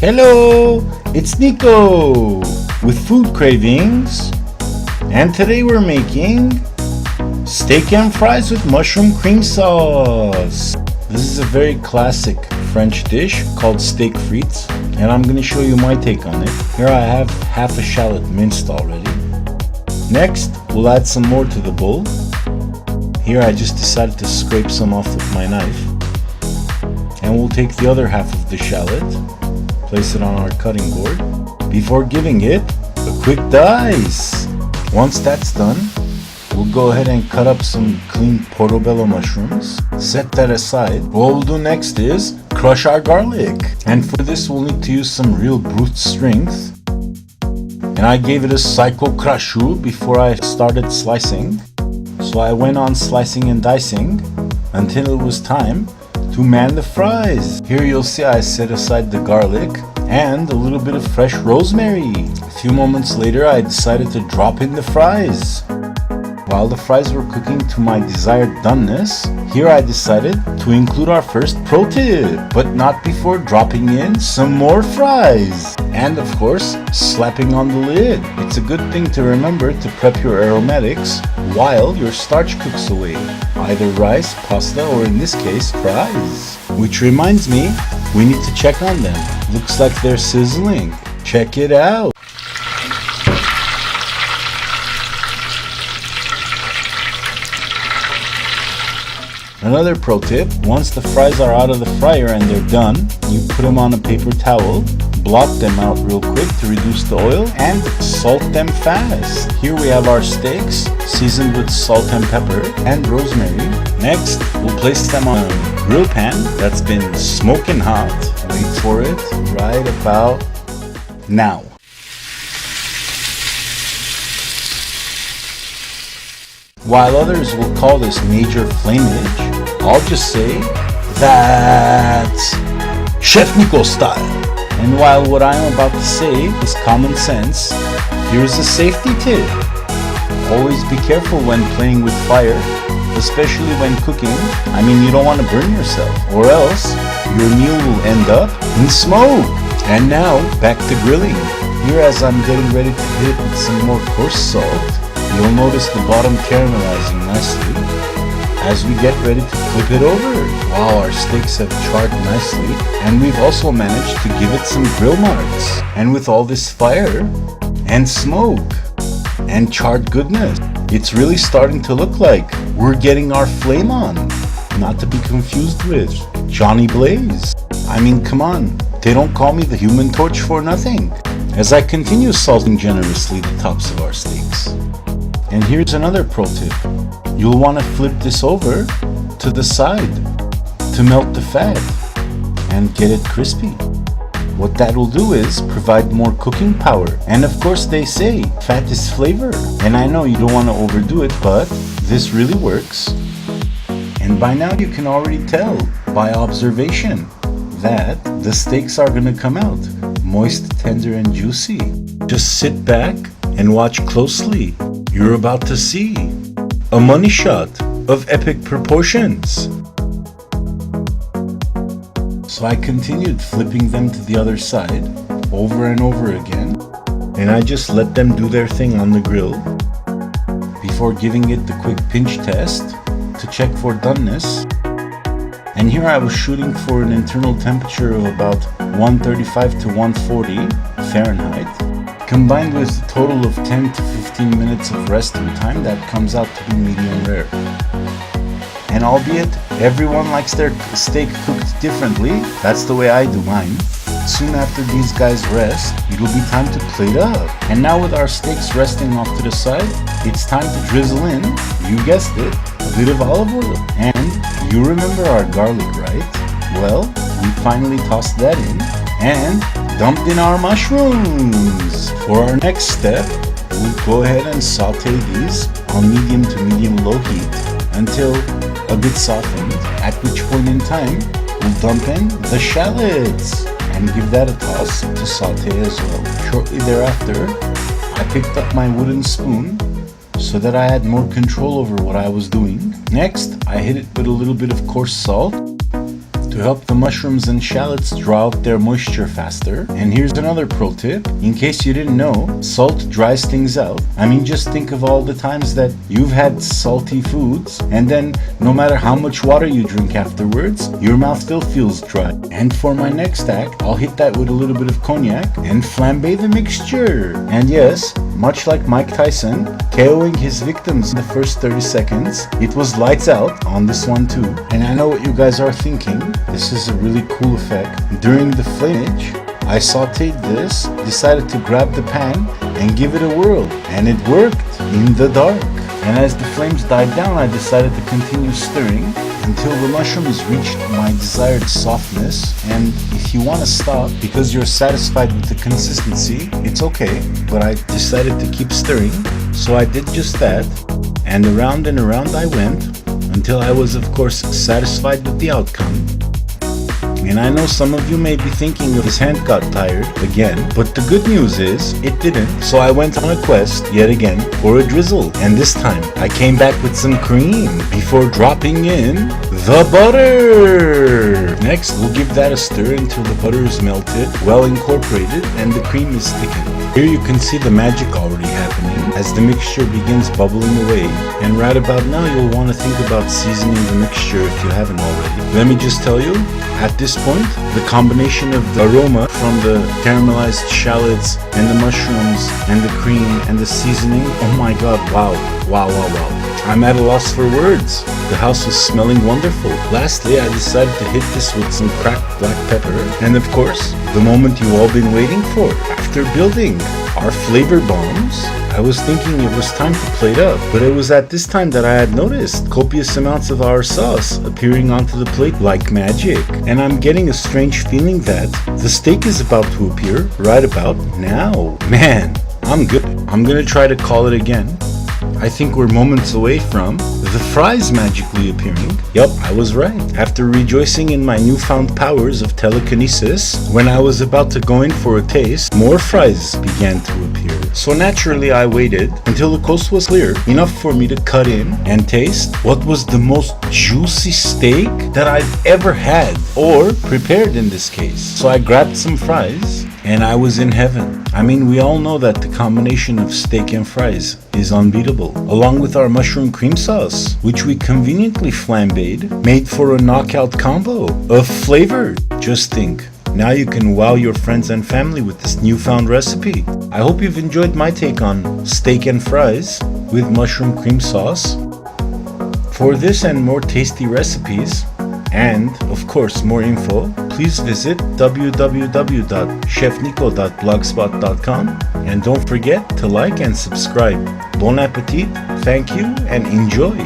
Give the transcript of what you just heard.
Hello, it's Nicko with Food Cravings, and today we're making steak and fries with mushroom cream sauce. This is a very classic French dish called steak frites, and I'm going to show you my take on it. Here I have half a shallot minced already. Next, we'll add some more to the bowl. Here I just decided to scrape some off with my knife. And we'll take the other half of the shallot, place it on our cutting board, before giving it a quick dice. Once that's done, we'll go ahead and cut up some clean portobello mushrooms. Set that aside. What we'll do next is crush our garlic. And for this we'll need to use some real brute strength. And I gave it a psycho crushu before I started slicing. So I went on slicing and dicing until it was time to man the fries. Here you'll see I set aside the garlic and a little bit of fresh rosemary. A few moments later I decided to drop in the fries. While the fries were cooking to my desired doneness, here I decided to include our first pro tip, but not before dropping in some more fries. And of course, slapping on the lid. It's a good thing to remember to prep your aromatics while your starch cooks away. Either rice, pasta, or in this case, fries. Which reminds me, we need to check on them. Looks like they're sizzling. Check it out. Another pro tip, once the fries are out of the fryer and they're done, you put them on a paper towel, blot them out real quick to reduce the oil, and salt them fast. Here we have our steaks, seasoned with salt and pepper and rosemary. Next, we'll place them on a grill pan that's been smoking hot. Wait for it right about now. While others will call this major flameage, I'll just say that's Chef Nicko style. And while what I am about to say is common sense, here's a safety tip. Always be careful when playing with fire, especially when cooking. I mean, you don't want to burn yourself, or else your meal will end up in smoke. And now, back to grilling. Here, as I'm getting ready to hit it with some more coarse salt, you'll notice the bottom caramelizing nicely as we get ready to flip it over. Wow, our steaks have charred nicely, and we've also managed to give it some grill marks. And with all this fire and smoke and charred goodness, it's really starting to look like we're getting our flame on. Not to be confused with Johnny Blaze. I mean, come on, they don't call me the Human Torch for nothing. As I continue salting generously the tops of our steaks. And here's another pro tip. You'll want to flip this over to the side to melt the fat and get it crispy. What that will do is provide more cooking power. And of course they say fat is flavor. And I know you don't want to overdo it, but this really works. And by now you can already tell by observation that the steaks are going to come out moist, tender, and juicy. Just sit back and watch closely. You're about to see a money shot of epic proportions. So I continued flipping them to the other side over and over again, and I just let them do their thing on the grill before giving it the quick pinch test to check for doneness. And here I was shooting for an internal temperature of about 135 to 140 Fahrenheit. Combined with a total of 10 to 15 minutes of resting time, that comes out to be medium rare. And albeit everyone likes their steak cooked differently, that's the way I do mine. Soon after these guys rest, it'll be time to plate up. And now with our steaks resting off to the side, it's time to drizzle in, you guessed it, a bit of olive oil. And you remember our garlic, right? Well, we finally tossed that in and dumped in our mushrooms. For our next step, we'll go ahead and saute these on medium to medium low heat until a bit softened, at which point in time we'll dump in the shallots and give that a toss to saute as well. Shortly thereafter, I picked up my wooden spoon so that I had more control over what I was doing. Next, I hit it with a little bit of coarse salt to help the mushrooms and shallots draw out their moisture faster. And here's another pro tip, in case you didn't know, salt dries things out. I mean, just think of all the times that you've had salty foods and then no matter how much water you drink afterwards, your mouth still feels dry. And for my next act, I'll hit that with a little bit of cognac and flambe the mixture. And yes, much like Mike Tyson, KOing his victims in the first 30 seconds, it was lights out on this one too. And I know what you guys are thinking, this is a really cool effect. During the flammage, I sauteed this, decided to grab the pan and give it a whirl, and it worked in the dark. And as the flames died down, I decided to continue stirring until the mushrooms reached my desired softness. And if you want to stop because you're satisfied with the consistency, it's okay, but I decided to keep stirring, so I did just that, and around I went until I was of course satisfied with the outcome. And I know some of you may be thinking his hand got tired again, but the good news is it didn't. So I went on a quest yet again for a drizzle, and this time I came back with some cream before dropping in the butter. Next, we'll give that a stir until the butter is melted, well incorporated, and the cream is thickened. Here you can see the magic already happening as the mixture begins bubbling away, and right about now you'll want to think about seasoning the mixture if you haven't already. Let me just tell you, at this point, the combination of the aroma from the caramelized shallots and the mushrooms and the cream and the seasoning, oh my god, wow. I'm at a loss for words. The house was smelling wonderful. Lastly, I decided to hit this with some cracked black pepper, and of course, the moment you've all been waiting for. After building our flavor bombs, I was thinking it was time to plate up, but it was at this time that I had noticed copious amounts of our sauce appearing onto the plate like magic, and I'm getting a strange feeling that the steak is about to appear right about now. Man, I'm good. I'm gonna try to call it again. I think we're moments away from the fries magically appearing. Yup, I was right. After rejoicing in my newfound powers of telekinesis, when I was about to go in for a taste, more fries began to appear. So naturally I waited until the coast was clear, enough for me to cut in and taste what was the most juicy steak that I've ever had, or prepared in this case. So I grabbed some fries, and I was in heaven. I mean, we all know that the combination of steak and fries is unbeatable, along with our mushroom cream sauce, which we conveniently flambéed, made for a knockout combo of flavor. Just think, now you can wow your friends and family with this newfound recipe. I hope you've enjoyed my take on steak and fries with mushroom cream sauce. For this and more tasty recipes, and, of course, more info, please visit www.chefnicko.blogspot.com, and don't forget to like and subscribe. Bon appetit, thank you, and enjoy!